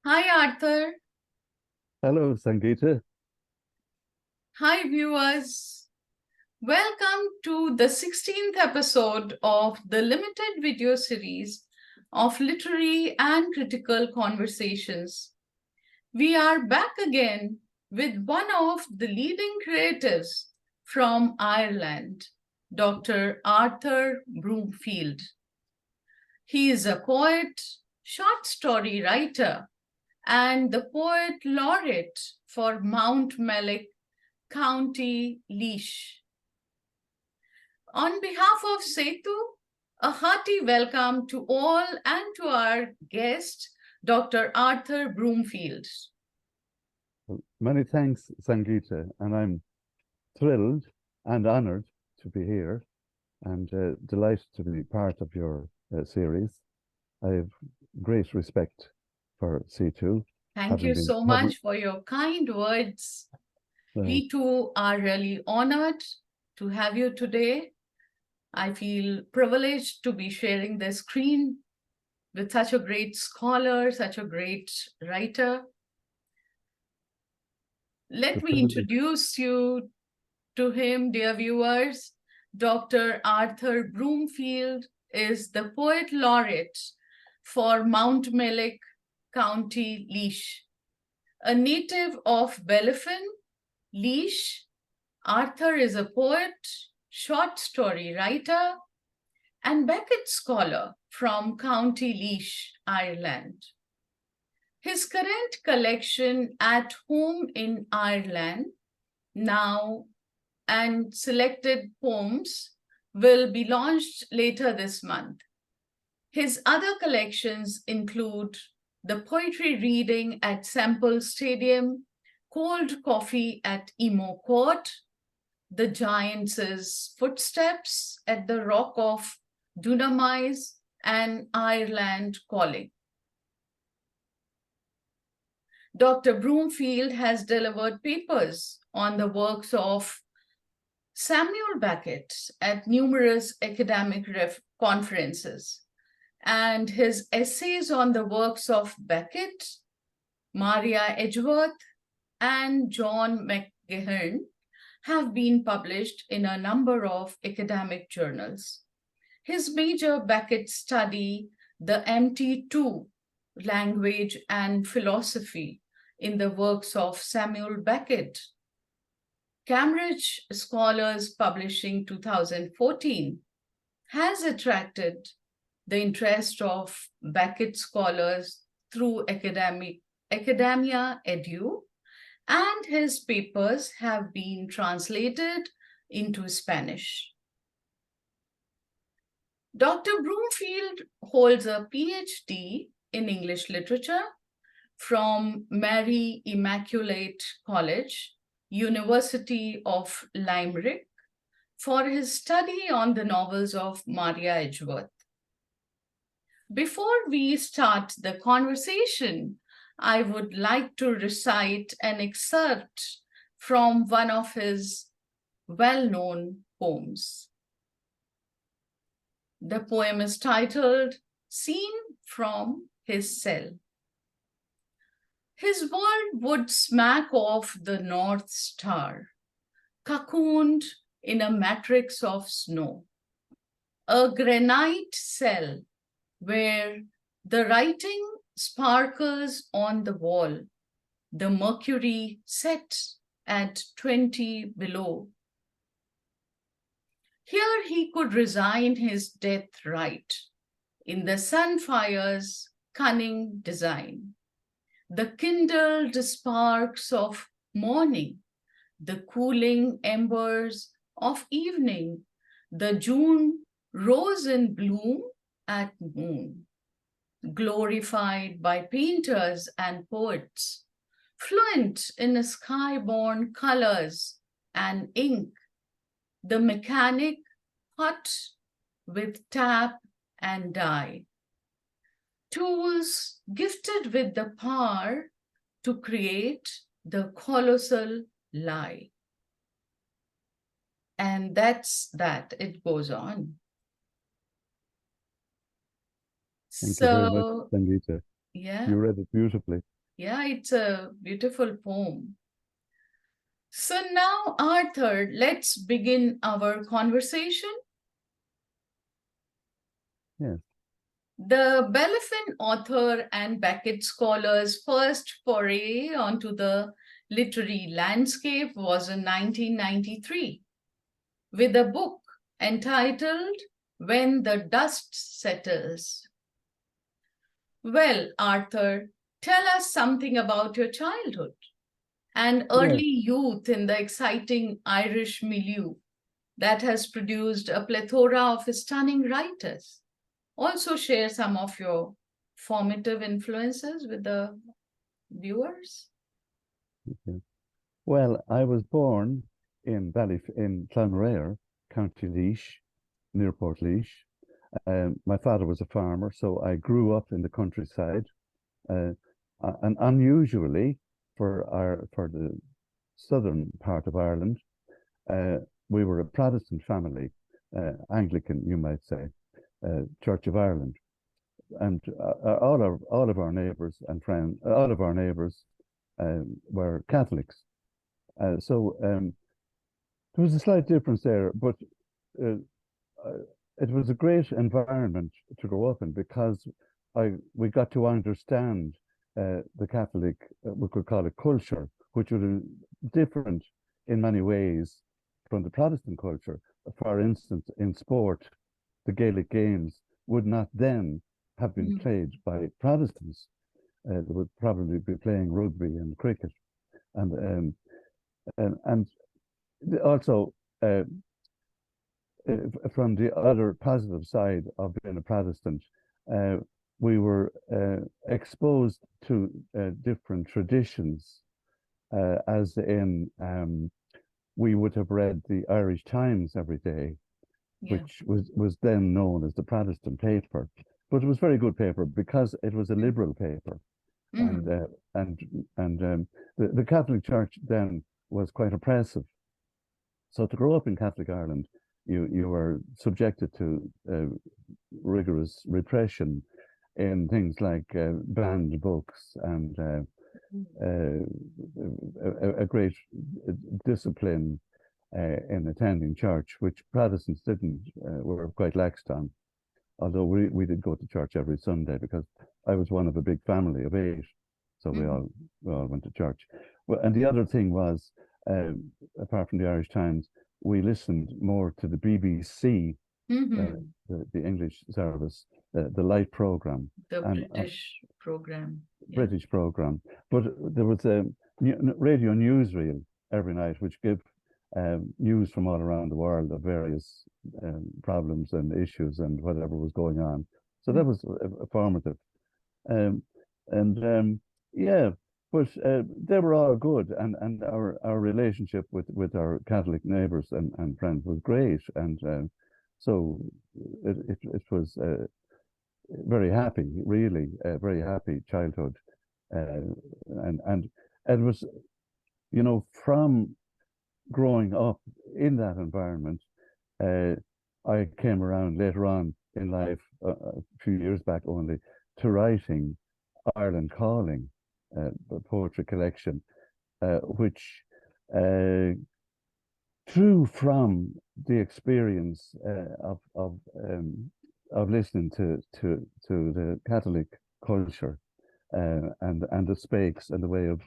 Hi, Arthur. Hello, Sangeeta. Hi, viewers. Welcome to the 16th episode of the limited video series of literary and critical conversations. We are back again with one of the leading creatives from Ireland, Dr. Arthur Broomfield. He is a poet, short story writer, and the poet-laureate for Mount Mellick, County Laois. On behalf of Setu, a hearty welcome to all and to our guest, Dr. Arthur Broomfield. Many thanks, Sangeeta, and I'm thrilled and honored to be here and delighted to be part of your series. I have great respect for C2. Thank you so much for your kind words. We too are really honored to have you today. I feel privileged to be sharing the screen with such a great scholar, such a great writer. Let me introduce you to him, dear viewers. Dr. Arthur Broomfield is the poet laureate for Mount Mellick, County Laois. A native of Belifin, Laois, Arthur is a poet, short story writer, and Beckett scholar from County Laois, Ireland. His current collection At Home in Ireland, now and selected poems will be launched later this month. His other collections include the poetry reading at Semple Stadium, Cold Coffee at Emo Court, The Giants' Footsteps at the Rock of Dunamis, and Ireland Calling. Dr. Broomfield has delivered papers on the works of Samuel Beckett at numerous academic conferences, and his essays on the works of Beckett, Maria Edgeworth, and John McGahern have been published in a number of academic journals. His major Beckett study, the MT2, Language and Philosophy, in the works of Samuel Beckett. Cambridge Scholars Publishing 2014 has attracted the interest of Beckett scholars through Academia Edu, and his papers have been translated into Spanish. Dr. Broomfield holds a PhD in English literature from Mary Immaculate College, University of Limerick, for his study on the novels of Maria Edgeworth. Before we start the conversation, I would like to recite an excerpt from one of his well-known poems. The poem is titled Scene from His Cell. His world would smack off the North Star, cocooned in a matrix of snow, a granite cell where the writing sparkles on the wall, the mercury set at 20 below. Here he could resign his death right in the sunfire's cunning design, the kindled sparks of morning, the cooling embers of evening, the June rose in bloom at noon, glorified by painters and poets, fluent in sky-born colors and ink, the mechanic hot with tap and dye, tools gifted with the power to create the colossal lie. And that's that. It goes on. Thank you very much, Sangeeta. Yeah, You read it beautifully. yeah, it's a beautiful poem. So now, Arthur, let's begin our conversation. Yes, The Bellefin author and Beckett scholars' first foray onto the literary landscape was in 1993 with a book entitled When the Dust Settles. Well, Arthur, tell us something about your childhood and yes, early youth in the exciting Irish milieu that has produced a plethora of stunning writers. Also, share some of your formative influences with the viewers. yes. Well, I was born in Clonmara, County Laois, near Port Laois. My father was a farmer, so I grew up in the countryside. Uh, and unusually for the southern part of Ireland, uh, we were a Protestant family, Anglican, you might say, Church of Ireland, and all of our neighbours and friends, all of our neighbours were Catholics. So there was a slight difference there, but uh, it was a great environment to grow up in because we got to understand the Catholic, we could call it culture, which was different in many ways from the Protestant culture. For instance, in sport, the Gaelic games would not then have been Mhm. played by Protestants. They would probably be playing rugby and cricket, and and also uh, from the other positive side of being a Protestant, uh, we were exposed to different traditions, as in we would have read the Irish Times every day, Yeah. which was then known as the Protestant paper. But it was very good paper because it was a liberal paper, and Mhm. and the Catholic Church then was quite oppressive. So to grow up in Catholic Ireland, you were subjected to rigorous repression in things like banned books and a great discipline in attending church, which Protestants didn't, were quite laxed on. Although we did go to church every Sunday because I was one of a big family of 8, so Mhm. we all went to church. Well, and the other thing was, apart from the Irish Times, we listened more to the BBC, Mhm. the English service, the Light program, The and British program. Yeah. British program. But there was a radio newsreel every night, which gave news from all around the world of various problems and issues and whatever was going on. So that Mhm. was formative. Um, and yeah, but they were all good, and our relationship with our Catholic neighbours and friends was great, and so it was very happy, really, very happy childhood, and it was, from growing up in that environment, uh, I came around later on in life, a few years back only, to writing Ireland Calling, a poetry collection, which uh, drew from the experience of listening to the Catholic culture, and the speaks and the way of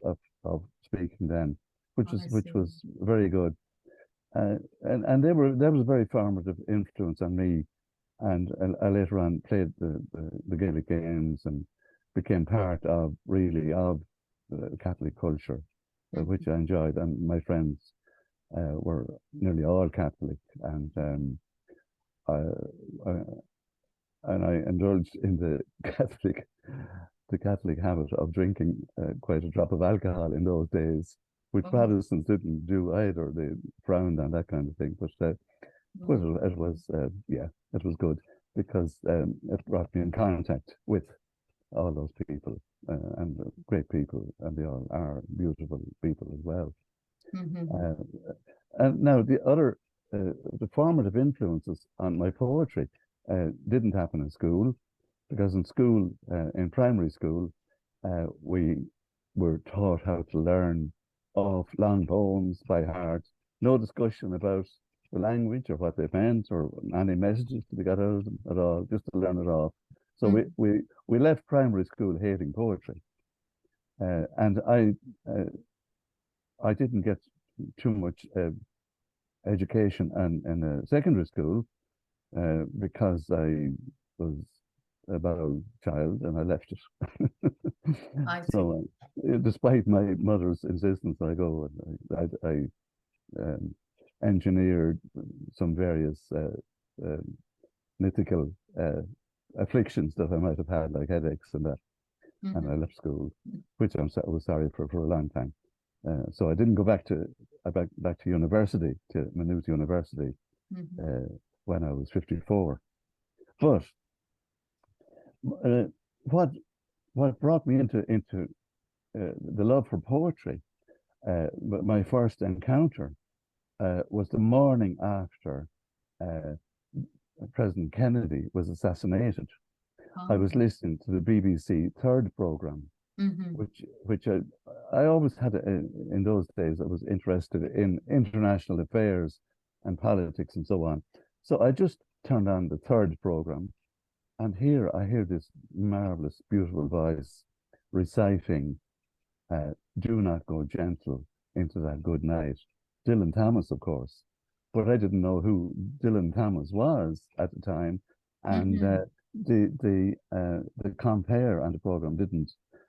speaking then, I which see. was very good. And that was a very formative influence on me. And I later on played the Gaelic games and became part of really of the Catholic culture, which Mhm. I enjoyed. And my friends were nearly all Catholic, and I, I and I indulged in the Catholic habit of drinking quite a drop of alcohol in those days, which Oh. Protestants didn't do either. They frowned on that kind of thing. But Mhm. it was, yeah, it was good because it brought me in contact with all those people, and great people, and they all are beautiful people as well. Mhm. Uh, and now the formative influences on my poetry didn't happen in school, because in school, in primary school, we were taught how to learn off long poems by heart. No discussion about the language or what they meant or any messages that we got out of them at all, just to learn it off. So we left primary school hating poetry. And I didn't get too much education in secondary school because I was a bad child and I left it. I see. So, despite my mother's insistence, I go and I engineered some various mythical afflictions that I might have had, like headaches and that, and I left school, which I was sorry for a long time. So I didn't go back to university, to Maynooth University, when I was 54. But what brought me into the love for poetry, my first encounter was the morning after President Kennedy was assassinated. I was listening to the BBC third program, which I always had in those days. I was interested in international affairs and politics and so on. So I just turned on the third program, and here I hear this marvelous, beautiful voice reciting "Do Not Go Gentle into That Good Night." Dylan Thomas, of course, but I didn't know who Dylan Thomas was at the time, and the compere on the program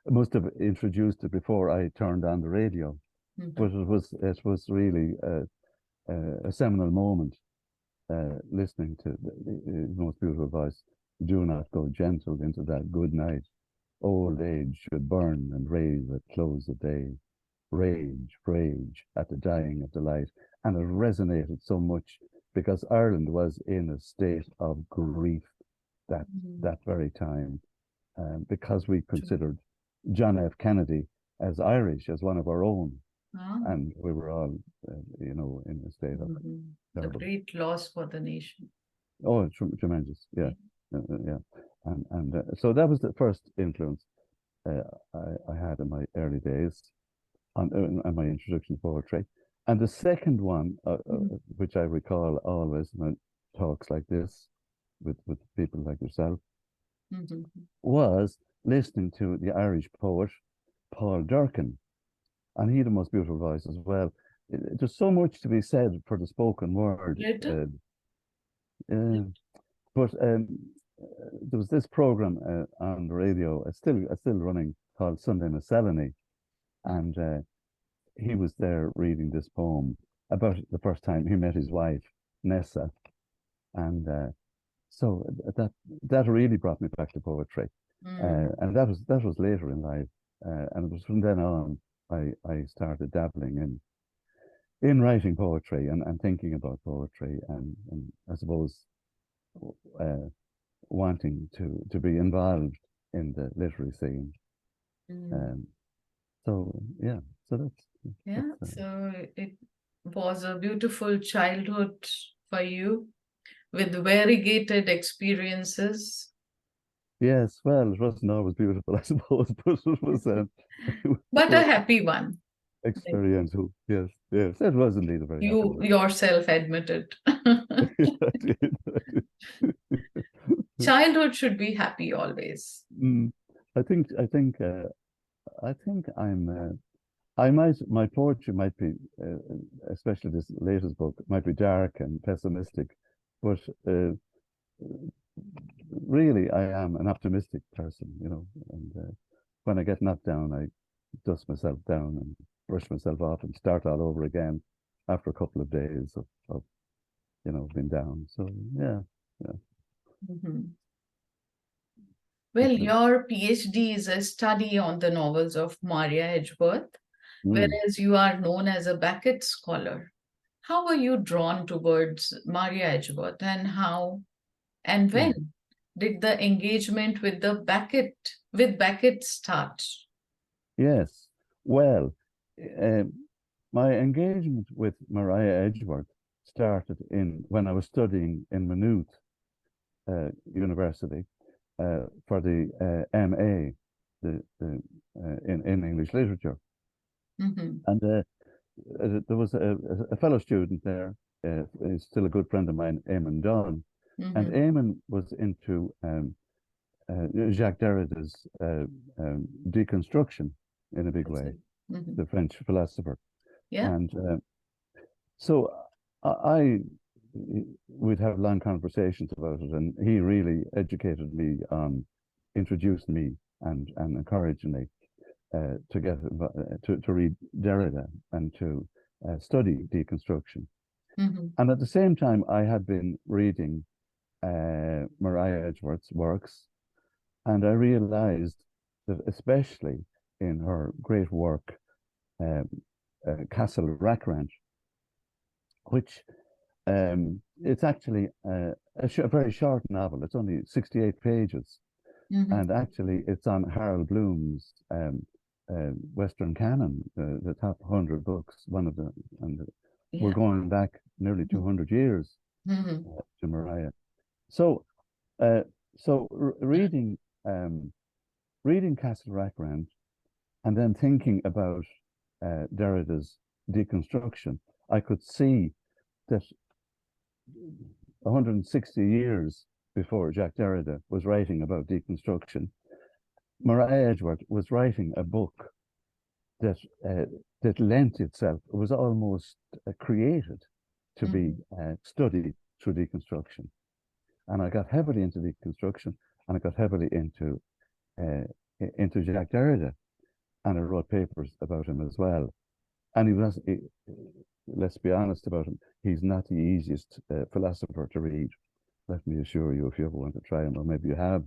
must have introduced it before I turned on the radio, but it was really a seminal moment, listening to the most beautiful voice. Do not go gentle into that good night. Old age should burn and rave at close of day. Rage, rage at the dying of the light. And it resonated so much because Ireland was in a state of grief that very time, because we considered John F. Kennedy as Irish, as one of our own. And we were all, in a state of a great loss for the nation. Oh, tremendous, yeah. Yeah. And so that was the first influence I had in my early days on my introduction to poetry. And the second one, which I recall always in talks like this with people like yourself, was listening to the Irish poet Paul Durcan. And he had the most beautiful voice as well. There's so much to be said for the spoken word. But there was this program on the radio, it's still running, called Sunday Miscellany, and he was there reading this poem about the first time he met his wife Nessa, and so that really brought me back to poetry, and that was later in life, and it was from then on I started dabbling in writing poetry and thinking about poetry, and I suppose wanting to be involved in the literary scene. So so it was a beautiful childhood for you with variegated experiences. Yes, well, it wasn't always beautiful, I suppose, but it was but a happy one. Experiential, yes, it was indeed a very happy one. You yourself admitted. Childhood should be happy always. I think my poetry might be, especially this latest book, might be dark and pessimistic, but really I am an optimistic person, and when I get knocked down, I dust myself down and brush myself off and start all over again after a couple of days of being down. So yeah. Well, your PhD is a study on the novels of Maria Edgeworth, whereas you are known as a Beckett scholar. How were you drawn towards Maria Edgeworth, and how and when did the engagement with Beckett start? Yes, well, my engagement with Maria Edgeworth started when I was studying in Maynooth University for the MA, in English literature. Mhm. And there was a fellow student there, he's still a good friend of mine, Eamon Dunn, and Mhm. Eamon was into Jacques Derrida's deconstruction in a big way, Mhm. the French philosopher. Yeah. And so we'd have long conversations about it, and he really educated me on, introduced me and encouraged me to get to read Derrida and to study deconstruction. Mhm. And at the same time, I had been reading Maria Edgeworth's works, and I realized that especially in her great work, um, Castle Rackrent, which it's actually a very short novel. It's only 68 pages. Mhm. And actually, it's on Harold Bloom's Western canon, the top 100 books, one of them. And we're Yeah. going back nearly 200 years Mhm. to Maria. So, uh, reading reading Castle Rackrent and then thinking about Derrida's deconstruction, I could see that 160 years before Jacques Derrida was writing about deconstruction, Maria Edgeworth was writing a book that that lent itself, it was almost created to be Mhm. studied through deconstruction. And I got heavily into deconstruction, and I got heavily uh, into Jacques Derrida, and I wrote papers about him as well. And let's be honest about him, he's not the easiest philosopher to read. Let me assure you, if you ever want to try him, or maybe you have,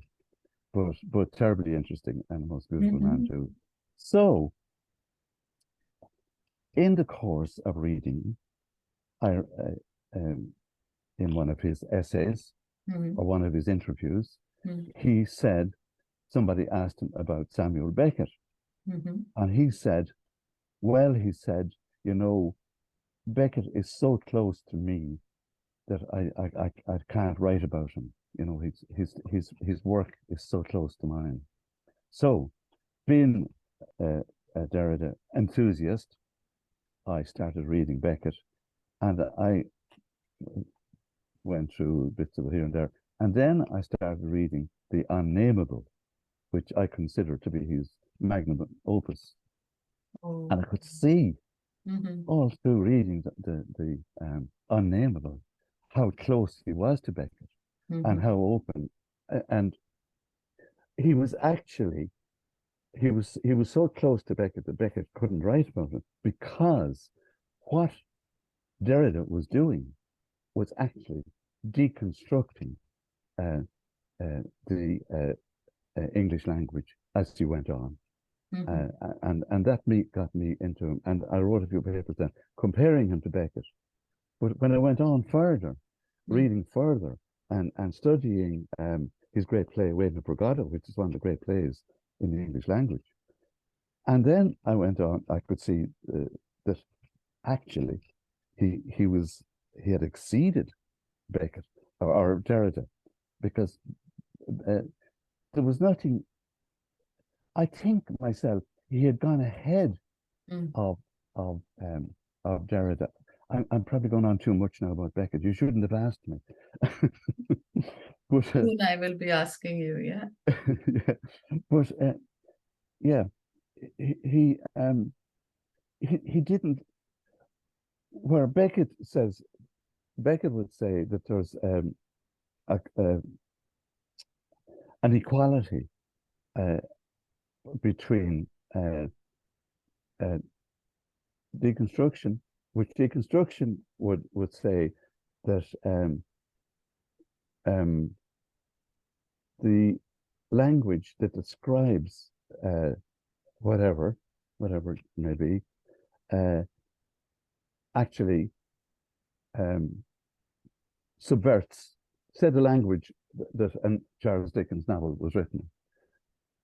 but terribly interesting and the most beautiful man Mhm. too. So, in the course of reading, I in one of his essays Mhm. or one of his interviews, Mhm. he said somebody asked him about Samuel Beckett, Mhm. and he said, "Well, he said, you know, Beckett is so close to me that I can't write about him. You know, his work is so close to mine." So, being a Derrida enthusiast, I started reading Beckett, and I went through bits of it here and there. And then I started reading The Unnamable, which I consider to be his magnum opus. And Oh. I could see Mhm. all through reading the Unnamable how close he was to Beckett and Mhm. how open. And he was actually he was so close to Beckett that Beckett couldn't write about it, because what Derrida was doing was actually deconstructing uh, the English language as he went on. Mhm. And that got me into him. And I wrote a few papers then comparing him to Beckett. But when I went on further, Mhm. reading further and studying his great play, Waiting for Godot, which is one of the great plays in the English language. And then I went on, I could see that actually he had exceeded Beckett or Derrida, because uh, there was nothing. I think myself he had gone ahead Mhm. of of um, of Derrida. I'm probably going on too much now about Beckett. You shouldn't have asked me. But Soon I will be asking you, yeah. yeah, but yeah, he he, um, he didn't. Where Beckett would say that there's an equality uh, between uh, deconstruction, which deconstruction would say that um, the language that describes uh, whatever it may be, uh, actually um, subverts, say the language that Charles Dickens' novel was written.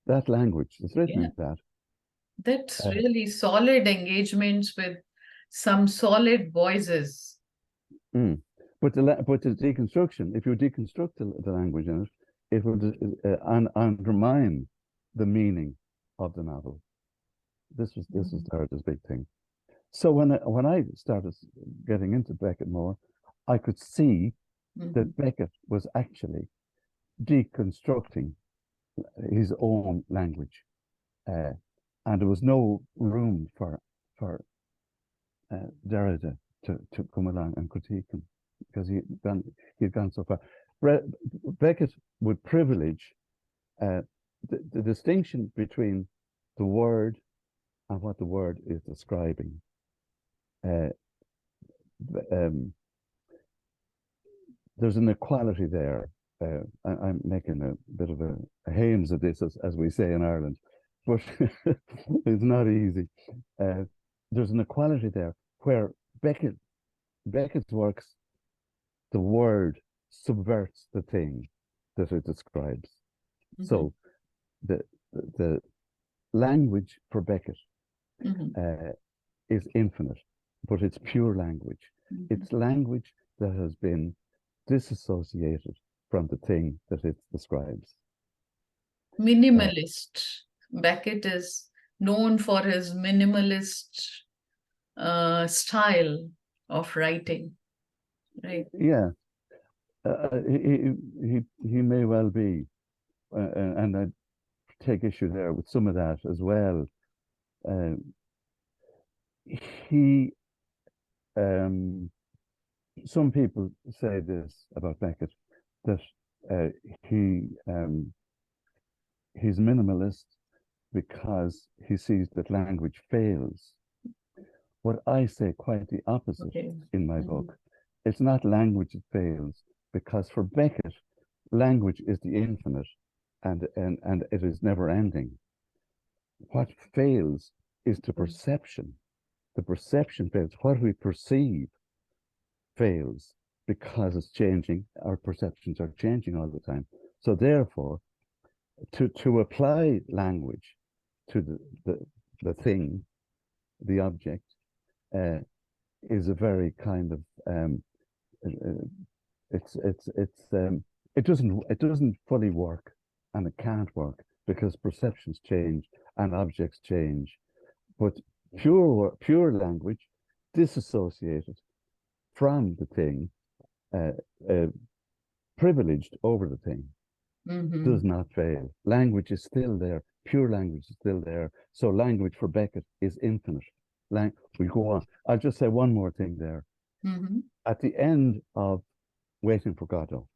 That language that's written Yeah. in that. That's Uh, really solid engagements with some solid voices. mm. But the deconstruction, if you deconstruct the language in it, it will undermine the meaning of the novel. This was Derrida's big thing. So when I started getting into Beckett more, I could see that Beckett was actually deconstructing his own language, and there was no room for Derrida to come along and critique him because he'd gone so far. Beckett would privilege the distinction between the word and what the word is describing. There's an equality there. I'm making a bit of a hames of this, as we say in Ireland, but it's not easy. There's an equality there where Beckett's works, the word subverts the thing that it describes. So the language for Beckett is infinite, but it's pure language. It's language that has been disassociated from the thing that it describes. Minimalist. Beckett is known for his minimalist style of writing, right? Yeah, he may well be, and I take issue there with some of that as well. Some people say this about Beckett, that he's minimalist because he sees that language fails. What I say quite the opposite in my book. It's not language that fails, because for Beckett, language is the infinite and it is never ending. What fails is the perception. The perception fails. What we perceive fails because it's changing. Our perceptions are changing all the time. So therefore, to apply language to the thing, the object, is a very kind of it doesn't fully work, and it can't work because perceptions change and objects change. But pure language, disassociated from the thing, privileged over the thing, does not fail. Language is still there. Pure language is still there. So language for Beckett is infinite. We go on. I'll just say one more thing there. At the end of Waiting for Godot,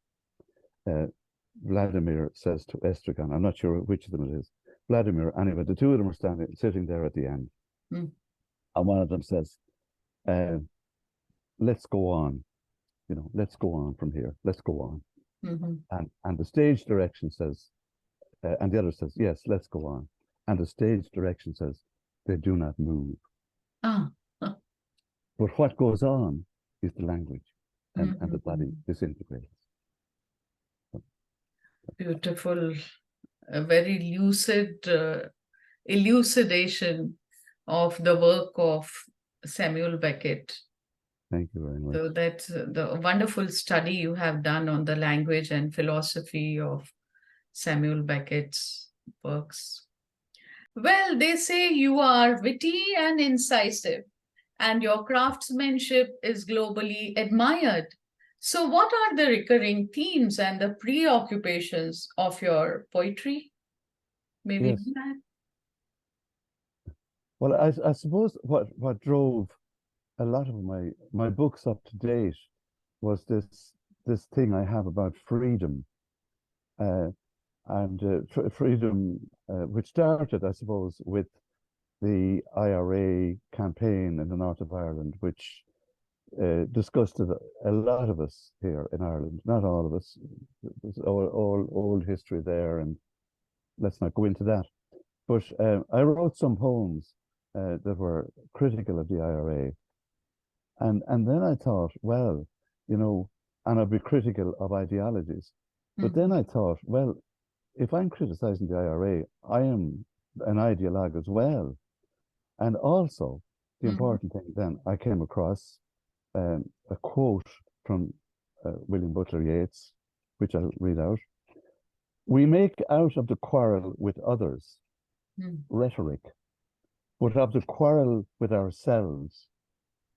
Vladimir says to Estragon, I'm not sure which of them it is, Vladimir, anyway, the two of them are sitting there at the end. And one of them says, let's go on, let's go on from here, let's go on. And the stage direction says, and the other says, yes, let's go on. And the stage direction says, they do not move. But what goes on is the language, and the body disintegrates. Beautiful, a very lucid elucidation of the work of Samuel Beckett. Thank you very much. So that's the wonderful study you have done on the language and philosophy of Samuel Beckett's works. Well, they say you are witty and incisive, and your craftsmanship is globally admired. So what are the recurring themes and the preoccupations of your poetry? Maybe Yes. that. Well, I suppose what drove a lot of my books up to date was this thing I have about freedom, and freedom, which started, I suppose, with the IRA campaign in the north of Ireland, which disgusted a lot of us here in Ireland. Not all of us. There's all old history there, and let's not go into that. But I wrote some poems that were critical of the IRA. And then I thought, well, and I'd be critical of ideologies. But then I thought, well, if I'm criticizing the IRA, I am an ideologue as well. And also, the important thing then, I came across a quote from William Butler Yeats, which I'll read out. We make out of the quarrel with others rhetoric, but of the quarrel with ourselves,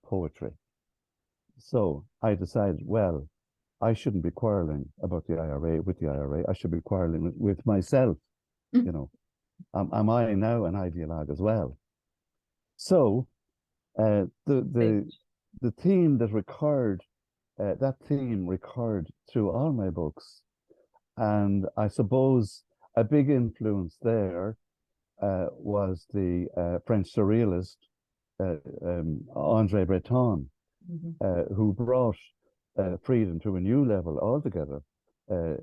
poetry. So I decided, well, I shouldn't be quarreling about the IRA with the IRA. I should be quarreling with myself. You know, am I now an ideologue as well? So the theme that recurred, that theme recurred through all my books, and I suppose a big influence there was the French surrealist André Breton, who brought freedom to a new level altogether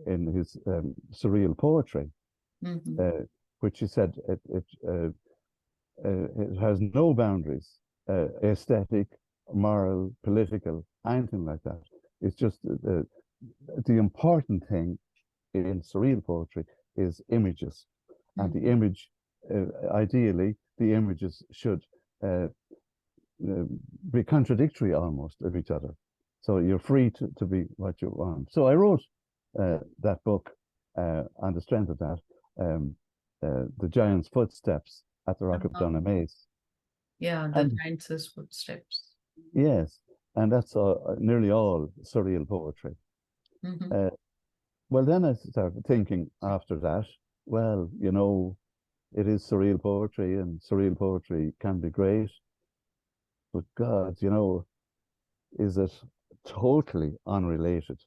in his surreal poetry, which he said it has no boundaries, aesthetic, moral, political, anything like that. It's just the important thing in surreal poetry is images, and the image, ideally, the images should be contradictory almost of each other. So you're free to be what you want. So I wrote that book on the strength of that, The Giant's Footsteps at the Rock of Dunamace. Yeah, the Giant's Footsteps. Yes, and that's nearly all surreal poetry. Well, then I started thinking after that, well, you know, it is surreal poetry, and surreal poetry can be great. But God, you know, is it totally unrelated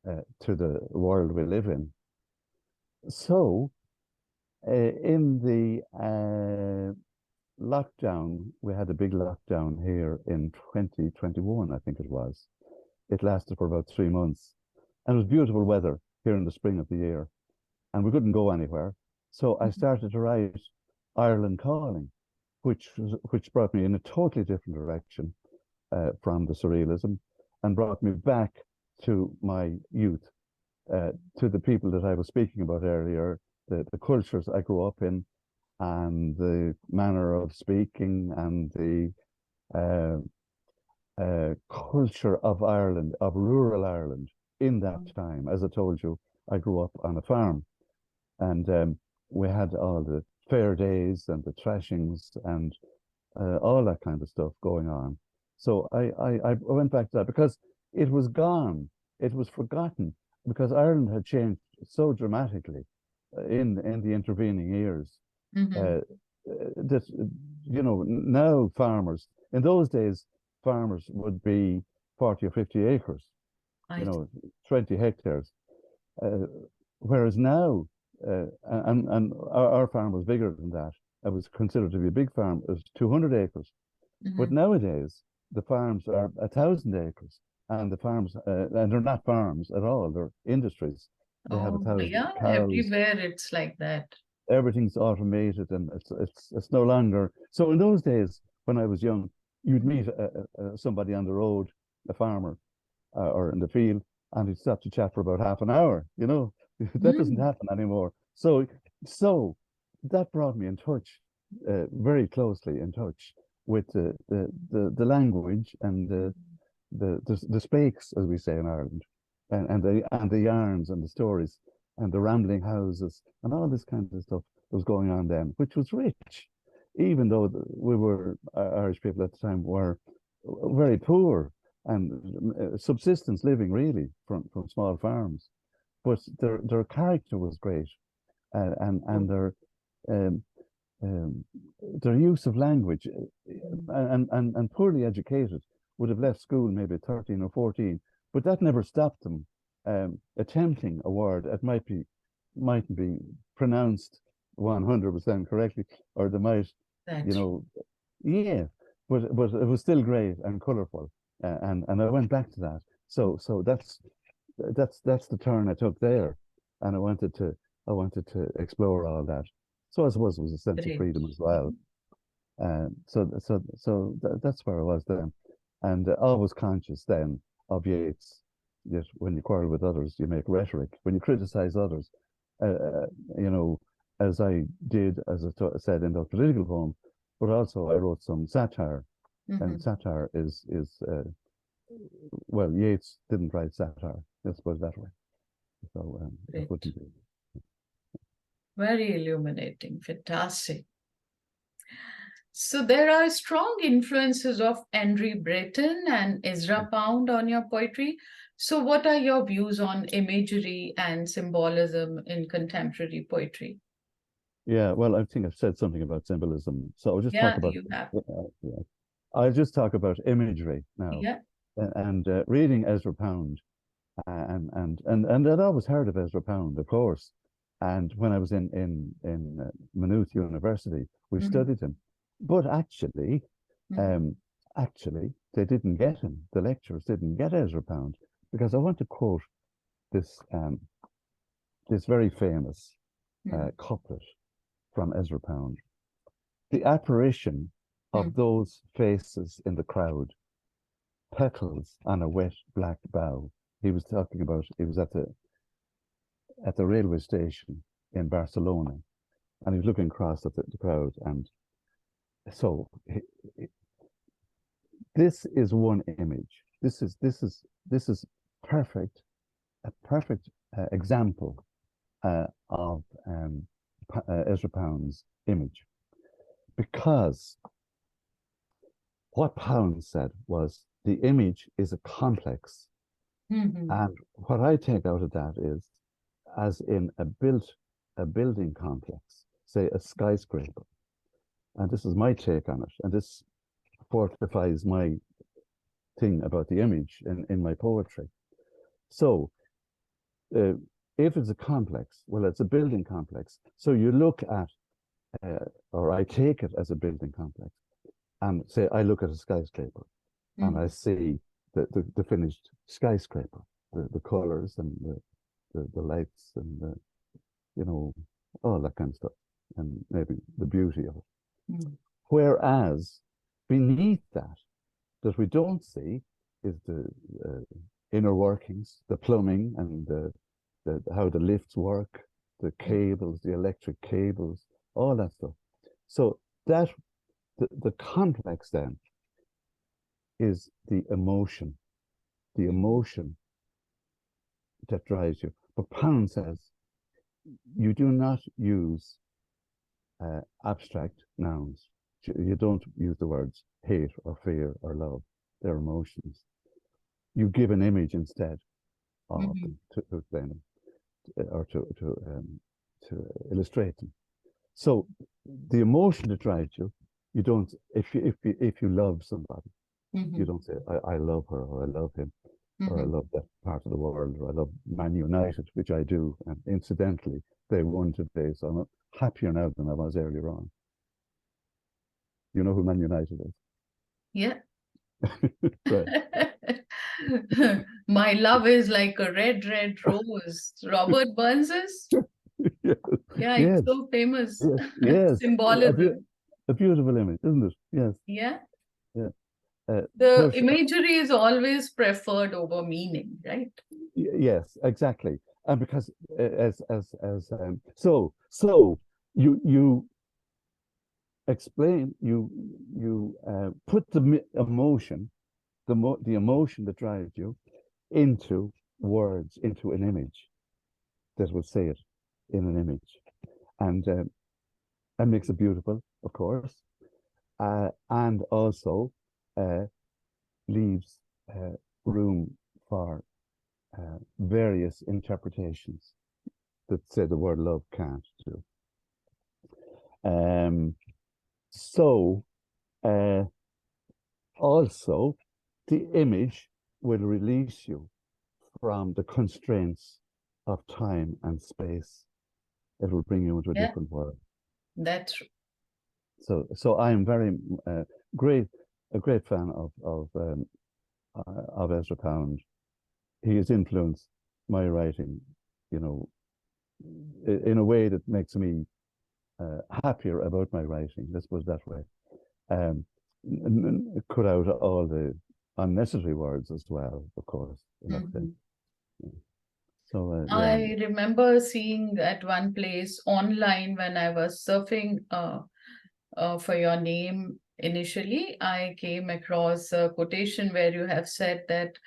to the world we live in? So, in the lockdown, we had a big lockdown here in 2021, I think it was. It lasted for about 3 months. And it was beautiful weather here in the spring of the year. And we couldn't go anywhere. So I started to write Ireland Calling, which brought me in a totally different direction from the surrealism, and brought me back to my youth, to the people that I was speaking about earlier, the cultures I grew up in, and the manner of speaking, and the culture of Ireland, of rural Ireland in that time. As I told you, I grew up on a farm, and we had all the fair days and the thrashings and all that kind of stuff going on. So I went back to that because it was gone. It was forgotten because Ireland had changed so dramatically in the intervening years. That, you know, now farmers, in those days, farmers would be 40 or 50 acres, you know, 20 hectares. Whereas now, and our farm was bigger than that. It was considered to be a big farm. It was 200 acres. But nowadays, the farms are 1,000 acres. And the farms, and they're not farms at all. They're industries. They have 1,000 cows. Everywhere it's like that. Everything's automated, and it's no longer. So in those days, when I was young, you'd meet somebody on the road, a farmer, or in the field, and he'd stop to chat for about half an hour. You know, that doesn't happen anymore. So that brought me in touch, very closely in touch with the language and the speaks, as we say in Ireland, and the yarns and the stories and the rambling houses and all this kind of stuff was going on then, which was rich, even though we were Irish people at the time were very poor and subsistence living really from small farms, but their character was great, and their use of language, and poorly educated would have left school maybe 13 or 14, but that never stopped them attempting a word that mightn't be pronounced 100% correctly, or they might, you know, yeah, but it was still great and colorful, and I went back to that. So that's the turn I took there, and I wanted to explore all that. So I suppose it was a sense of freedom as well. So that's where I was then, and always conscious then of Yeats. Yet when you quarrel with others, you make rhetoric. When you criticize others, you know, as I did, as I said in the political poem, but also I wrote some satire, and satire is well, Yeats didn't write satire. Let's put it that way. So that wouldn't be. Very illuminating, fantastic. So there are strong influences of Henry Breton and Ezra Pound on your poetry. So what are your views on imagery and symbolism in contemporary poetry? Yeah, well, I think I've said something about symbolism. So I'll just talk Yeah, about, you have. yeah. I'll just talk about imagery now. Yeah. And reading Ezra Pound, and I'd always heard of Ezra Pound, of course. And when I was in Maynooth University, we Mhm. studied him. But Mhm. um, actually, they didn't get him. The lecturers didn't get Ezra Pound because I want to quote this this very famous Mhm. couplet from Ezra Pound. The apparition of Mhm. those faces in the crowd, petals on a wet black bough. He was talking about, he was at the railway station in Barcelona, and he was looking across at the crowd. And so this is one image. This is perfect, a perfect example of Ezra Pound's image, because what Pound said was the image is a complex. Mhm. And what I take out of that is, as in a building complex, say a skyscraper, and this is my take on it, and this fortifies my thing about the image in my poetry. So, uh, if it's a complex, well, it's a building complex. So you look at, or I take it as a building complex, and say I look at a skyscraper, and I Mhm. see the finished skyscraper, the colors and the lights and all that kind of stuff, and maybe the beauty of it. Mhm. Whereas beneath that we don't see is the uh, inner workings, the plumbing and how the lifts work, the cables, the electric cables, all that stuff. So that the complex then is the emotion that drives you. But Pound says you do not use abstract nouns. You don't use the words hate or fear or love. They're emotions. You give an image instead of Mhm. them to explain them or to illustrate them. So the emotion that drives you, you don't. If you love somebody, you Mhm. don't say I love her or I love him or I Mhm. love that part of the world or I love Man United, which I do. And incidentally, they won today, so I'm happier now than I was earlier on. You know who Man United Yeah. is? Right. My love is like a red, red rose. Robert Burns's? Yes, Yeah, it's yes, so famous. yes, yes. Symbolism. A beautiful image, isn't it? Yes, Yeah. yeah. The But imagery is always preferred over meaning, right? yes, exactly. And because so you explain you put the emotion the emotion that drives you into words, into an image that will say it in an image, and that makes it beautiful, of course, and also uh, leaves room for various interpretations that say the word love can't do. Um, so uh, also, the image will release you from the constraints of time and space. It will bring you into a Yeah, different world. that's So I am very great, a great fan of Ezra Pound. He has influenced my writing, you know, in a way that makes me happier about my writing. Let's put it that way. Um, cut out all the unnecessary words as well, of course, in that sense. Mhm. So yeah, I remember seeing at one place online when I was surfing for your name initially, I came across a quotation where you have said that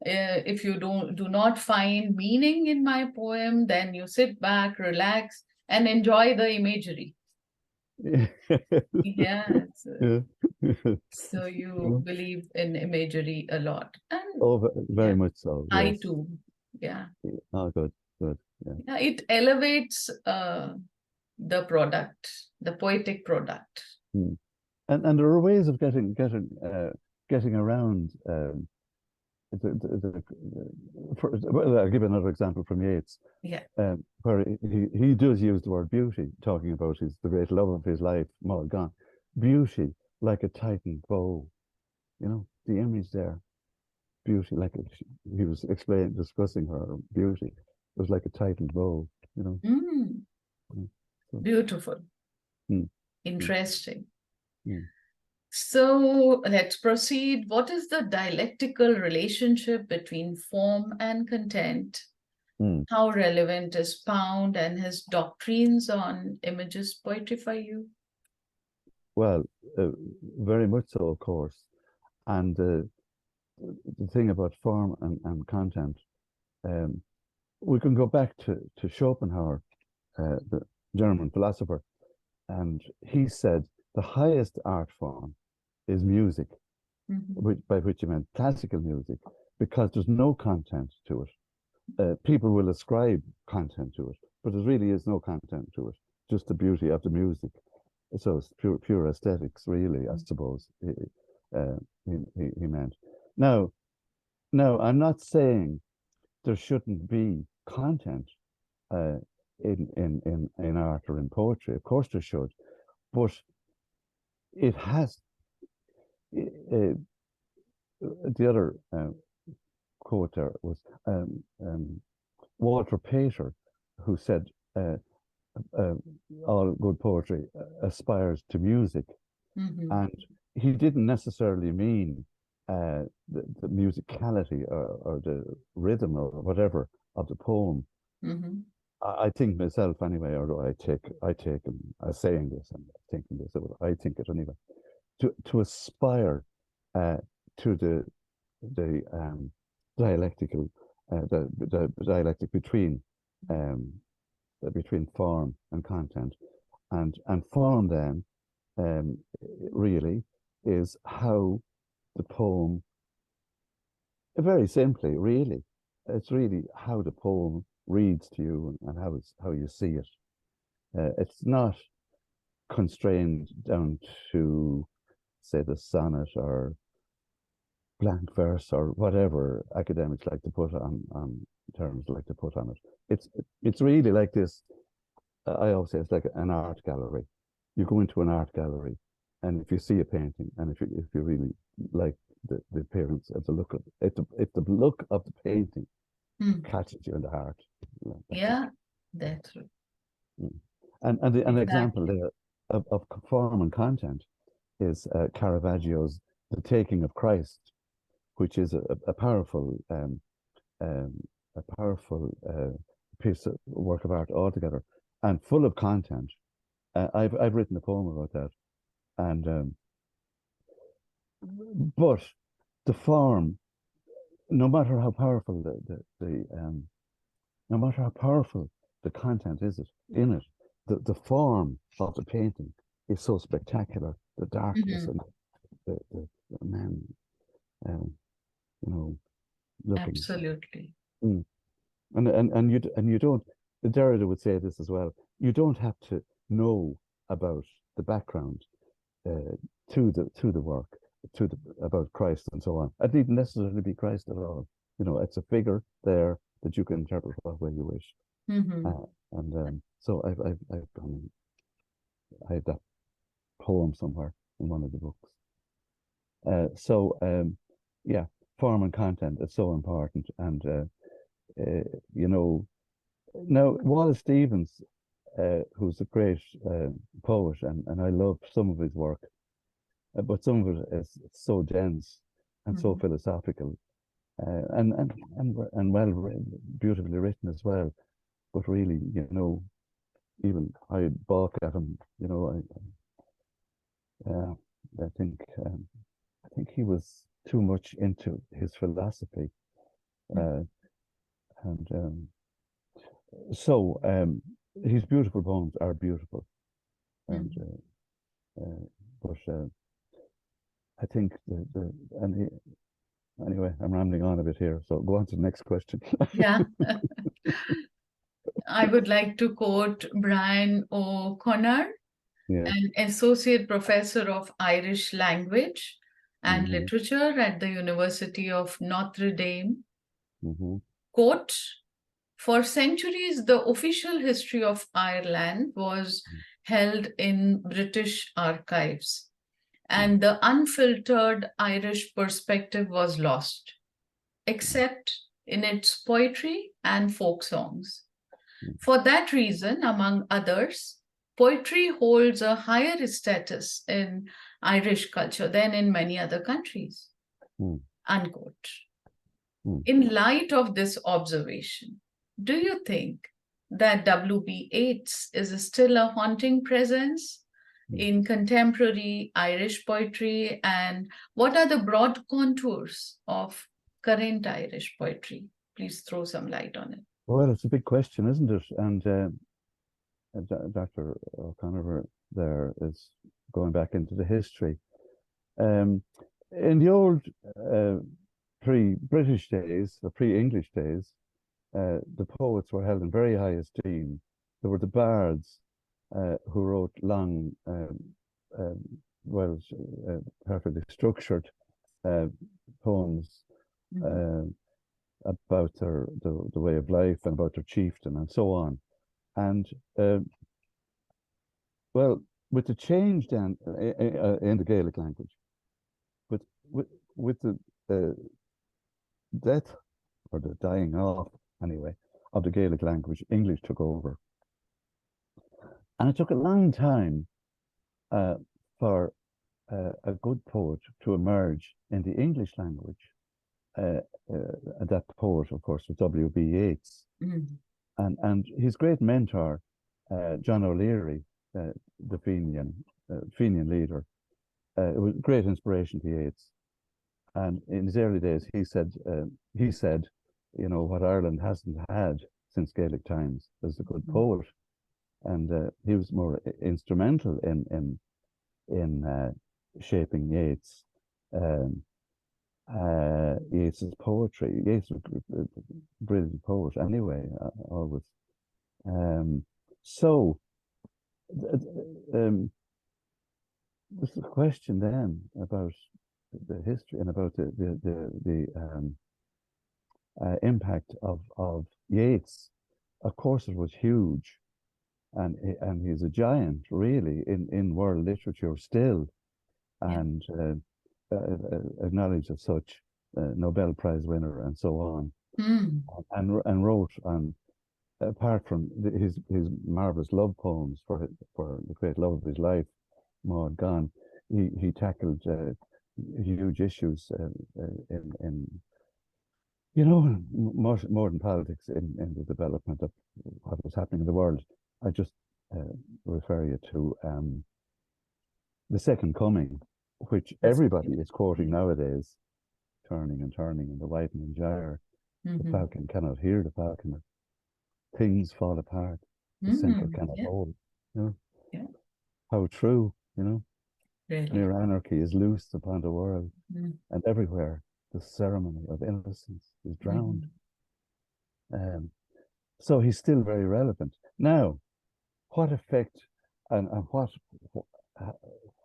if you do not find meaning in my poem, then you sit back, relax, and enjoy the imagery. Yeah. Yeah. So you believe in imagery a lot. And Oh, very yeah, much so. I Yes. too. Yeah. Oh, good, good. Yeah. Yeah, it elevates the product, the poetic product. Hmm. And there are ways of getting around well, I'll give another example from Yeats, Yeah. where he does use the word beauty, talking about the great love of his life, Maud gone. Beauty like a tightened bow, the image there, beauty like he was discussing her beauty. It was like a tightened bow, you know. Mm, Mm. So, beautiful. mm, mm, Interesting. mm, So let's proceed. What is the dialectical relationship between form and content? mm. How relevant is Pound and his doctrines on images poetry for you? Well, uh, very much so, of course. And the thing about form and content, um, we can go back to Schopenhauer, the German philosopher, and he said the highest art form is music, Mhm. by which he meant classical music, because there's no content to it. People will ascribe content to it, but there really is no content to it, just the beauty of the music. So it's pure aesthetics, really, I suppose, he meant. Now, now, I'm not saying there shouldn't be content uh, in art or in poetry. Of course, there should, but it has. Uh, the other quote there was Walter Pater, who said, uh, "All good poetry aspires to music," Mhm. and he didn't necessarily mean the musicality or the rhythm or whatever of the poem. Mhm. I think myself anyway, although I take him as saying this and thinking this, I think it anyway. To aspire uh, to the dialectical the dialectic um, between form and content, and form then really is how the poem, very simply, really, it's really how the poem reads to you and how you see it. It's not constrained down to, say, the sonnet or blank verse or whatever academics like to put on terms like to put on it. It's really like this. I always say it's like an art gallery. You go into an art gallery, and if you see a painting, and if you really like the appearance of the look of it, if the look of the painting Mm. catches you in the heart, that's it. Yeah, that's right. Mm. An example Exactly. there of form and content is Caravaggio's The Taking of Christ, which is a powerful um, piece of work of art altogether, and full of content. I've written a poem about that, and but the form, no matter how powerful no matter how powerful the content is in it, the form of the painting is so spectacular. The darkness Mhm. and the man, um, you know, looking. Absolutely. Mm. And you don't. Derrida would say this as well. You don't have to know about the background uh, to the work, about Christ and so on. It needn't necessarily be Christ at all. It's a figure there that you can interpret what way you wish. Mhm. And so I've gone. I had that poem somewhere in one of the books. So yeah, form and content is so important, and uh, you know now Wallace Stevens, who's a great poet, and I love some of his work, but some of it is so dense and so Mhm. philosophical, and beautifully written as well. But really, even I balk at him. I think I think he was too much into his philosophy, Mhm. uh, and so his beautiful poems are beautiful, and but I think anyway, I'm rambling on a bit here, so go on to the next question. Yeah. I would like to quote Brian O'Connor, Yeah. an associate professor of Irish language and Mm-hmm. literature at the University of Notre Dame. Mm-hmm. Quote, for centuries, the official history of Ireland was held in British archives, and the unfiltered Irish perspective was lost, except in its poetry and folk songs. For that reason, among others, poetry holds a higher status in Irish culture than in many other countries. Mm. Unquote. Mm. In light of this observation, do you think that W.B. Yeats is still a haunting presence in contemporary Irish poetry? And what are the broad contours of current Irish poetry? Please throw some light on it. Well, it's a big question, isn't it? And Dr. O'Connor there is going back into the history. In the old pre-British days, or pre-English days, the poets were held in very high esteem. There were the bards who wrote long, perfectly structured poems about the way of life and about their chieftain and so on. And well, with the change then in the Gaelic language, with the death or the dying off anyway of the Gaelic language, English took over, and it took a long time for a good poet to emerge in the English language. That poet, of course, was W.B. Yeats, and his great mentor, John O'Leary, the Fenian leader, it was a great inspiration to Yeats. And in his early days, he said, you know, what Ireland hasn't had since Gaelic times is a good poet, and he was more instrumental in shaping Yeats. Yeats's poetry. Yeats was a brilliant poet anyway, always. So, there's a question then about the history and about the impact of Yeats. Of course, it was huge, and he's a giant, really, in world literature still, and acknowledged as such, Nobel Prize winner, and so on, and wrote on. Apart from his marvelous love poems for the great love of his life, Maud Gone, he tackled huge issues in you know, modern politics in the development of what was happening in the world. I just refer you to The Second Coming, which everybody is quoting nowadays, turning and turning in the widening gyre. The falcon cannot hear the falconer. Things fall apart. The center cannot hold. You know? How true, you know. Really? Mere anarchy is loosed upon the world, and everywhere the ceremony of innocence is drowned. So he's still very relevant. Now, what effect and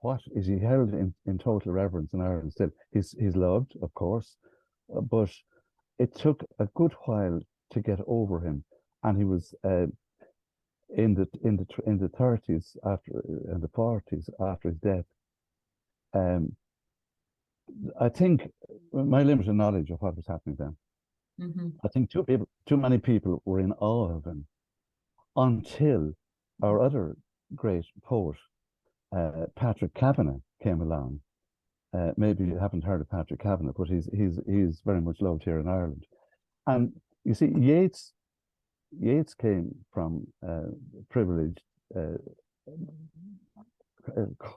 what is he held in total reverence in Ireland still? He's loved, of course, but it took a good while to get over him, and he was in the 30s after and the 40s after his death. I think my limited knowledge of what was happening then. I think too many people were in awe of him until our other great poet, Patrick Kavanagh, came along. Maybe you haven't heard of Patrick Kavanagh, but he's very much loved here in Ireland. And you see, Yeats came from privileged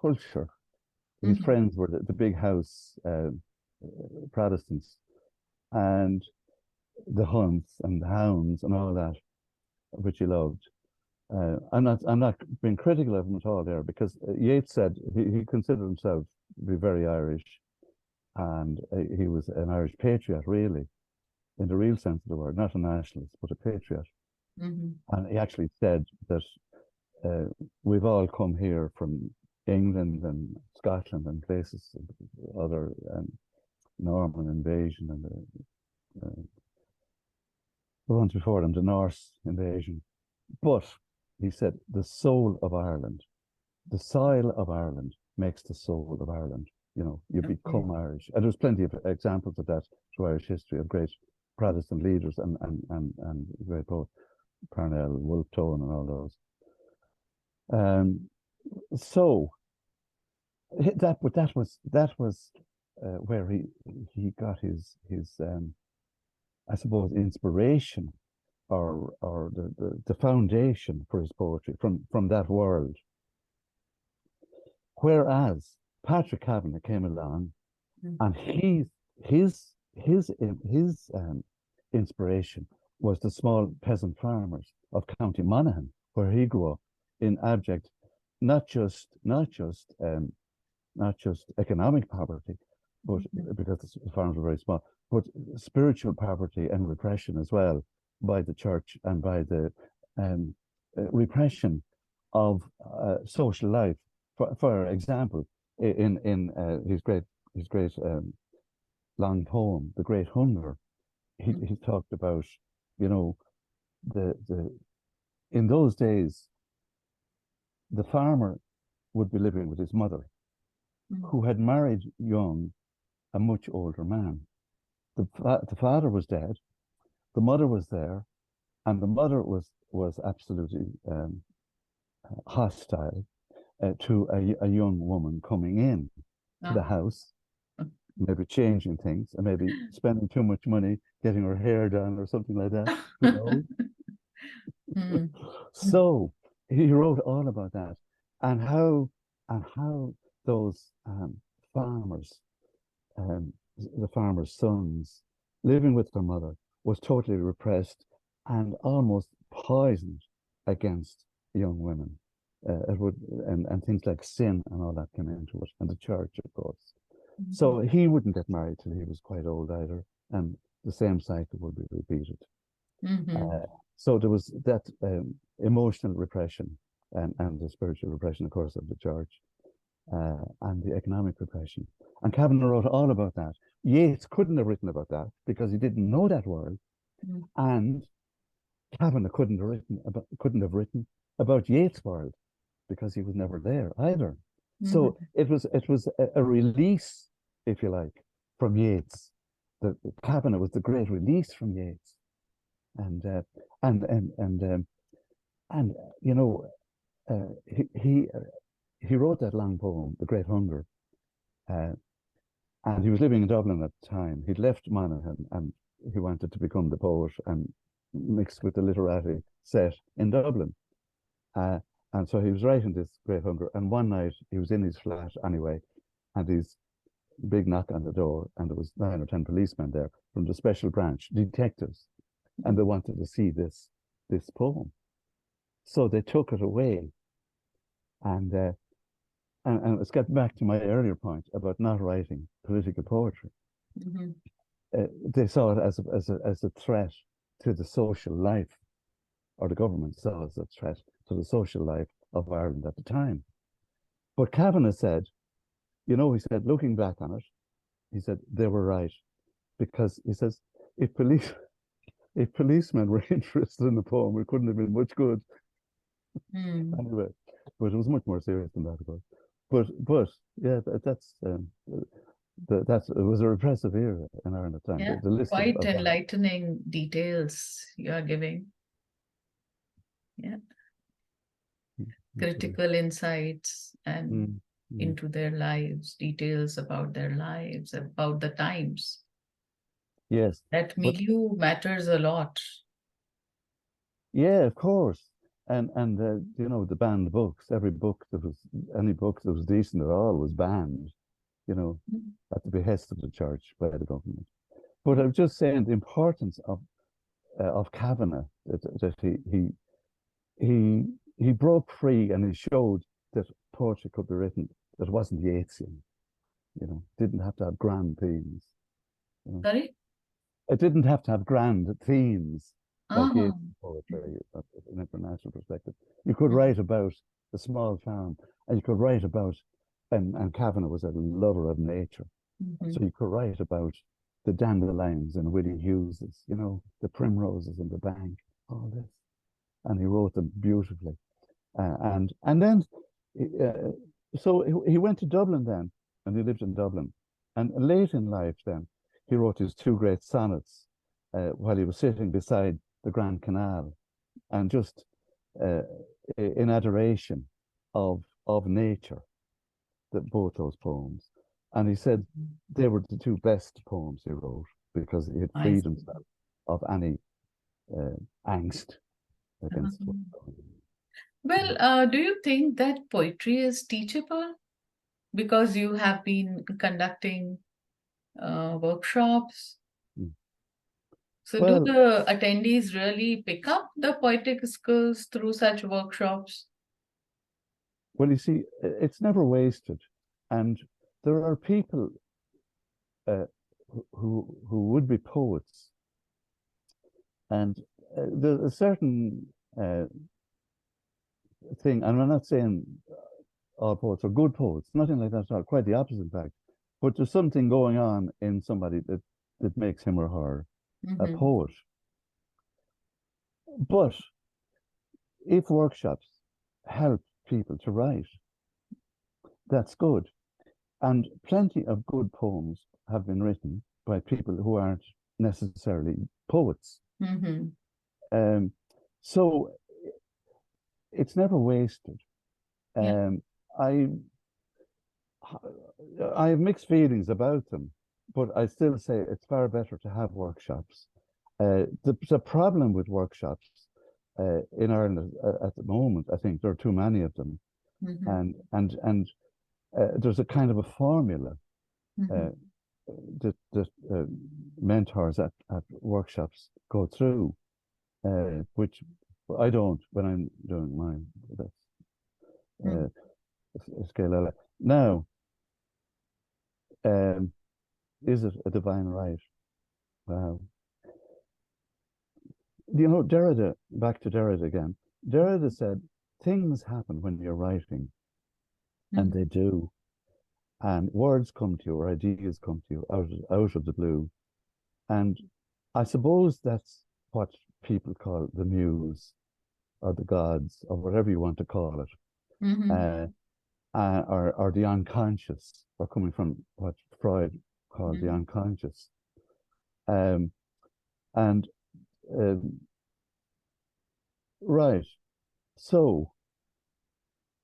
culture. His friends were the big house Protestants, and the hunts and the hounds and all that, which he loved. I'm not being critical of him at all there, because Yeats said he considered himself to be very Irish, and he was an Irish patriot, really, in the real sense of the word, not a nationalist, but a patriot. And he actually said that we've all come here from England and Scotland and places, other Norman invasion and the ones before them, the Norse invasion. But he said the soul of Ireland, the soil of Ireland makes the soul of Ireland. You know, you become Irish. And there's plenty of examples of that through Irish history, of great Protestant leaders and great poets, Parnell, Wolfe Tone, and all those. So that was where he got his I suppose inspiration, or the foundation for his poetry from that world. Whereas Patrick Kavanagh came along, and his inspiration was the small peasant farmers of County Monaghan, where he grew up, in abject, not just economic poverty, but because the farms were very small, but spiritual poverty and repression as well, by the church and by the repression of social life. For example, in his great long poem, The Great Hunger, he talked about, you know, the in those days, the farmer would be living with his mother, who had married young, a much older man. The father was dead, the mother was there, and the mother was absolutely hostile to a young woman coming in to the house, maybe changing things, and maybe spending too much money getting her hair done or something like that. You know? So he wrote all about that, and how those farmers, the farmers' sons, living with their mother, was totally repressed and almost poisoned against young women. It would, and things like sin and all that came into it, and the church, of course. So he wouldn't get married till he was quite old either, and the same cycle would be repeated. So there was that emotional repression, and the spiritual repression, of course, of the church, and the economic repression. And Kavanagh wrote all about that. Yeats couldn't have written about that because he didn't know that world, and Kavanagh couldn't have written about Yeats' world because he was never there either. So it was a release, if you like, from Yeats. The Kavanagh was the great release from Yeats, and you know, he wrote that long poem, The Great Hunger, and he was living in Dublin at the time. He'd left Monaghan, and he wanted to become the poet and mix with the literati set in Dublin. And so he was writing this Great Hunger, and one night he was in his flat anyway, and his big knock on the door, and there was 9 or 10 policemen there from the special branch, detectives, and they wanted to see this poem. So they took it away, and let's get back to my earlier point about not writing political poetry. They saw it as a threat to the social life, or the government saw it as a threat to the social life of Ireland at the time. But Kavanagh said, you know, he said, looking back on it, he said they were right, because he says if policemen were interested in the poem, it couldn't have been much good. Anyway, but it was much more serious than that, of course. But yeah, it was a repressive era in Ireland at the time. Yeah, the list quite of enlightening details you are giving. Yeah, critical insights and into their lives, details about their lives, about the times. Yes, That milieu matters a lot. Yeah, of course. And you know, the banned books, any book that was decent at all was banned, you know, at the behest of the church by the government. But I'm just saying the importance of Kavanagh, that he broke free and he showed that poetry could be written that wasn't Yeatsian, didn't have to have grand themes. Sorry? It didn't have to have grand themes like Uh-huh. Yeatsian poetry in an international perspective. You could Mhm. write about the small farm, and you could write about, and Kavanagh was a lover of nature, so you could write about the dandelions and Willie Hughes's, the primroses in the bank, all this, and he wrote them beautifully. And then, uh, so he went to Dublin then, and he lived in Dublin. And late in life, then he wrote his two great sonnets while he was sitting beside the Grand Canal, and just uh, in adoration of nature, that both those poems. And he said they were the two best poems he wrote because he had I freed see. himself of any angst against Uh-huh. what's going on. Well, do you think that poetry is teachable? Because you have been conducting workshops. Mm. So, do Well, the attendees really pick up the poetic skills through such workshops? well, you see, it's never wasted, and there are people uh, who would be poets, and there's a certain thing, and I'm not saying all poets are good poets, nothing like that at all, quite the opposite, in fact. But there's something going on in somebody that makes him or her a Mm-hmm. poet. But if workshops help people to write, that's good. And plenty of good poems have been written by people who aren't necessarily poets. Mm-hmm. Um, so it's never wasted. Yeah. Um, I I have mixed feelings about them, but I still say it's far better to have workshops. The problem with workshops in Ireland at the moment, I think there are too many of them, Mm-hmm. and there's a kind of a formula Mm-hmm. uh, that mentors at workshops go through, which I don't when I'm doing mine. That's Mm. scale. Now, um, is it a divine right? Wow. Derrida, back to Derrida again. Derrida said, things happen when you're writing, and Mm. they do. And words come to you, or ideas come to you out of the blue. And I suppose that's what people call the muse, or the gods, or whatever you want to call it, Mm-hmm. uh, or the unconscious, or coming from what Freud called the Mm-hmm. unconscious. Um, and um, right, so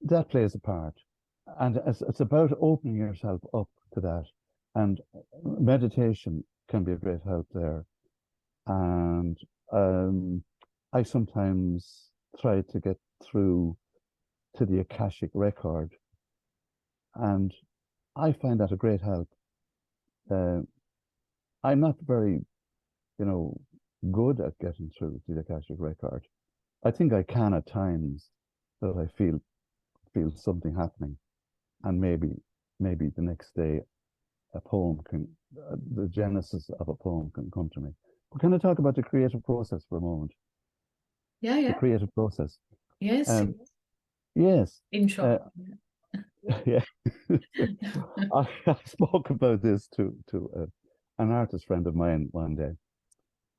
that plays a part, and it's about opening yourself up to that, and meditation can be a great help there. And I sometimes try to get through to the Akashic record, and I find that a great help. Uh, I'm not very, you know, good at getting through to the Akashic record. I think I can at times, that I feel something happening, and maybe the next day a poem can, the genesis of a poem can come to me. But can I talk about the creative process for a moment? Yeah, The yeah. creative process. Yes, Um, yes. in Uh, short. yeah. I spoke about this to an artist friend of mine one day,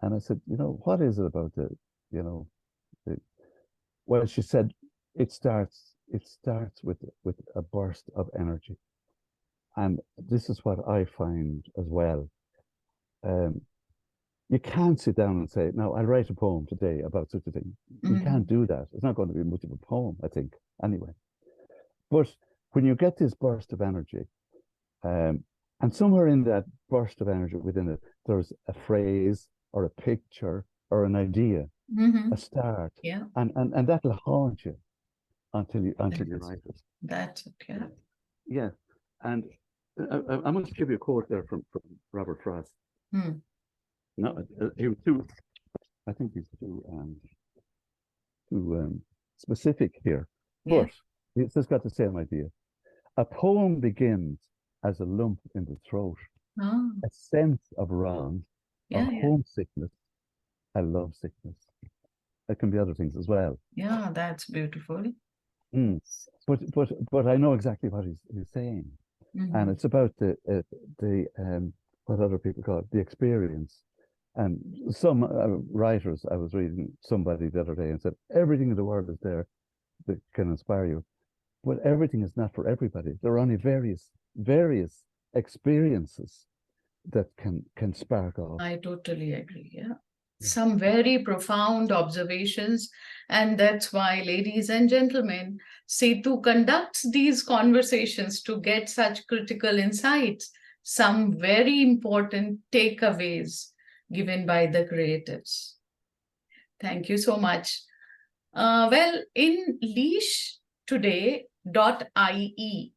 and I said, what is it about you know, the, well, she said, it starts with a burst of energy, and this is what I find as well. Um, you can't sit down and say, "No, I'll write a poem today about such a thing." You Mm-hmm. can't do that. It's not going to be much of a poem, I think, anyway. But when you get this burst of energy, um, and somewhere in that burst of energy within it, there's a phrase or a picture or an idea, Mm-hmm. a start, Yeah, and that'll haunt you until you that's write it. that's it. Yeah. Yeah, and I must give you a quote there from Robert Frost. Mm. No, he was too. I think he's too. specific here, Yeah. but it's just got the same idea. A poem begins as a lump in the throat, Ah, a sense of wrong, a yeah, yeah. homesickness, a love sickness. It can be other things as well. Yeah, that's beautiful. Mm. But I know exactly what he's saying, and Mhm. it's about the what other people call it, the experience. And some writers, I was reading somebody the other day and said everything in the world is there that can inspire you, but everything is not for everybody. There are only various experiences that can spark off. I totally agree. Yeah. Some very profound observations. And that's why, ladies and gentlemen, Setu conducts these conversations to get such critical insights, some very important takeaways given by the creatives. Thank you so much. Well, in leash today.ie,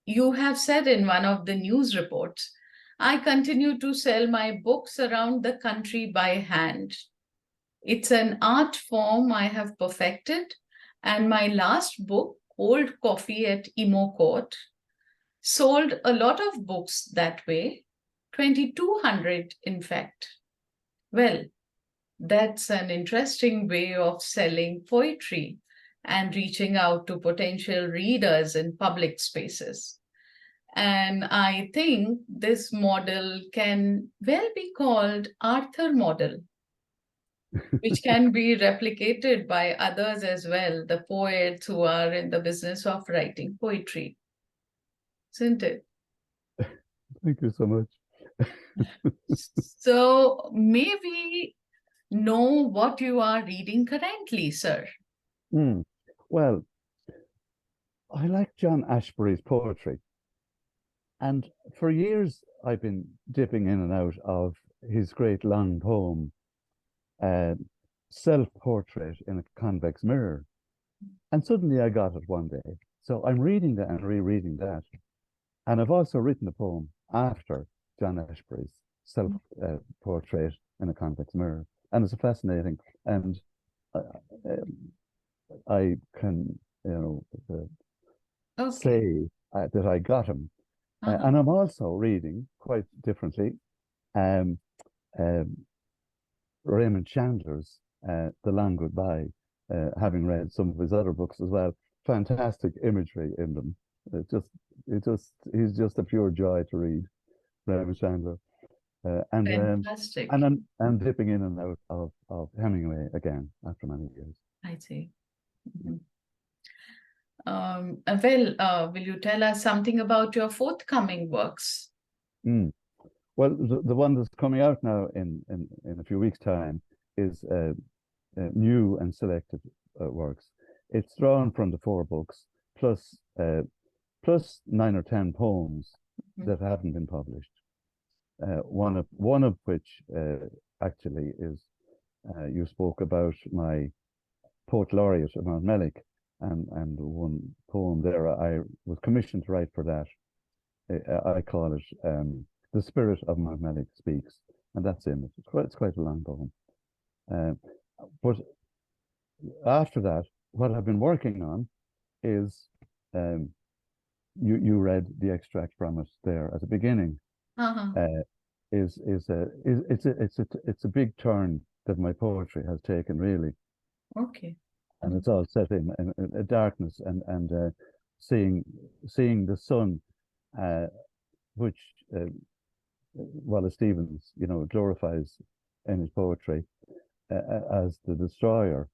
you have said in one of the news reports, I continue to sell my books around the country by hand. It's an art form I have perfected, and my last book, Cold Coffee at Imo Court, sold a lot of books that way, 2,200 in fact. Well, that's an interesting way of selling poetry and reaching out to potential readers in public spaces. And I think this model can well be called Arthur model, which can be replicated by others as well, the poets who are in the business of writing poetry, isn't it? Thank you so much. So may we know what you are reading currently, sir? Mm. Well, I like John Ashbery's poetry. And for years, I've been dipping in and out of his great long poem, uh, Self-Portrait in a Convex Mirror. And suddenly I got it one day. So I'm reading that and rereading that. And I've also written a poem after John Ashbery's Self-Portrait in a Convex Mirror. And it's fascinating. And I can, Okay. say that I got him. Uh-huh. And I'm also reading quite differently Raymond Chandler's The Long Goodbye, having read some of his other books as well. Fantastic imagery in them. He's just a pure joy to read, Raymond Chandler. Fantastic. And I'm dipping in and out of Hemingway again after many years. I see. Mhm. Will you tell us something about your forthcoming works? Mm. Well, the one that's coming out now in a few weeks' time is new and selected works. It's drawn from the 4 books plus 9 or 10 poems that haven't been published. One of which actually is you spoke about my poet-laureate of Mount Mellick, and one poem there I was commissioned to write for that. I call it The Spirit of Mount Mellick Speaks, and that's in it. It's quite a long poem. But after that, what I've been working on is you read the extract from it there at the beginning. Uh-huh. It's a big turn that my poetry has taken, really, Okay. and it's all set in a darkness and seeing the sun, which Wallace Stevens, glorifies in his poetry as the destroyer,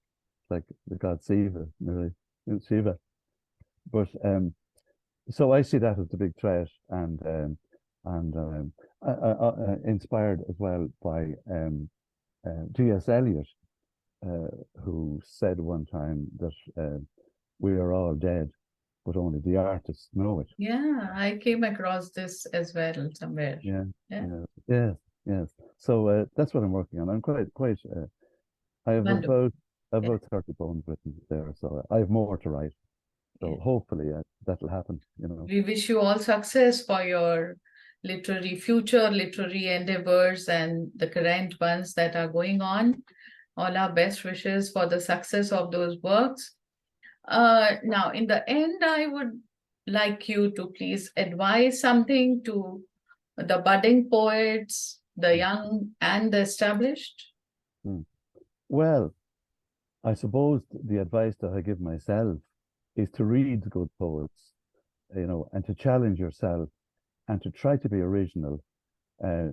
like the god Shiva, really, Shiva. But so I see that as the big threat, and inspired as well by T.S. Eliot, who said one time that we are all dead, but only the artists know it. Yeah, I came across this as well somewhere. Yeah, Yeah. yes. So that's what I'm working on. I'm quite. I have Wonderful. about 30 poems written there, so I have more to write. So Yeah. hopefully that'll happen. We wish you all success for your future literary endeavors and the current ones that are going on. All our best wishes for the success of those works. Now, in the end, I would like you to please advise something to the budding poets, the young and the established. Well, I suppose the advice that I give myself is to read good poets, and to challenge yourself and to try to be original, uh,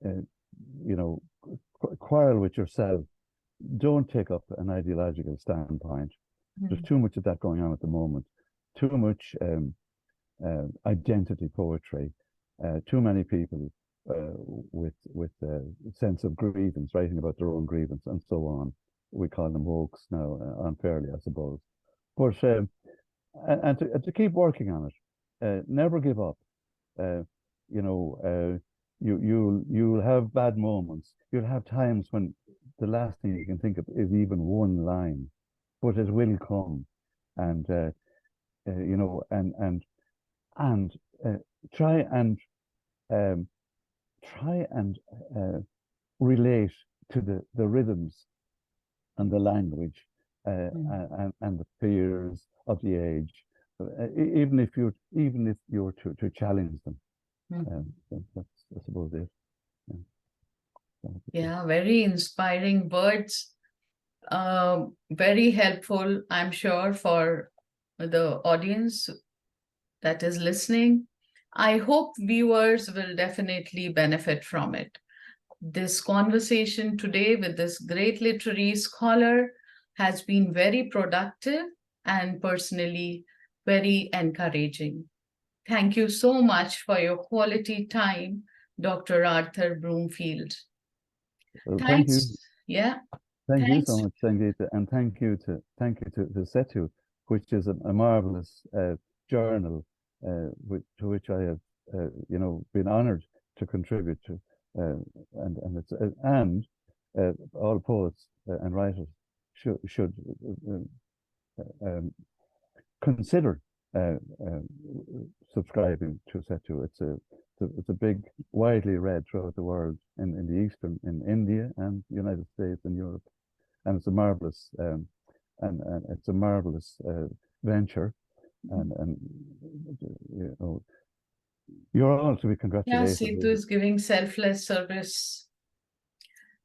uh, quarrel with yourself. Don't take up an ideological standpoint. There's too much of that going on at the moment. Too much identity poetry. Too many people with a sense of grievance, writing about their own grievance and so on. We call them wokes now, unfairly, I suppose. But and to keep working on it. Never give up. You'll have bad moments. You'll have times when the last thing you can think of is even one line, but it will come, and and try and relate to the rhythms and the language and the fears of the age, even if you're to challenge them. That's, I suppose, it. Yeah, very inspiring words. Very helpful, I'm sure, for the audience that is listening. I hope viewers will definitely benefit from it. This conversation today with this great literary scholar has been very productive and personally very encouraging. Thank you so much for your quality time, Dr. Arthur Broomfield. Well, Thanks. thank you. Yeah. Thank Thanks. you so much, Sangeeta, and thank you to Setu, which is a marvelous journal to which I have been honoured to contribute to, and all poets and writers should consider subscribing to Setu. It's a big, widely read throughout the world, in the Eastern, in India and the United States and Europe, and it's a marvelous and it's a marvelous venture, and you're all to be congratulated. Yeah, Setu is giving selfless service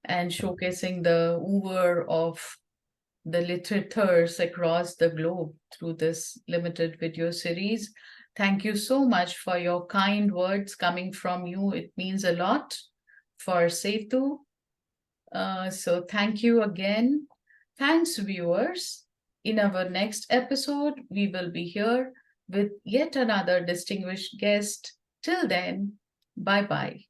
and showcasing the oeuvre of the literateurs across the globe through this limited video series. Thank you so much for your kind words coming from you. It means a lot for Setu. So thank you again. Thanks, viewers. In our next episode, we will be here with yet another distinguished guest. Till then, bye-bye.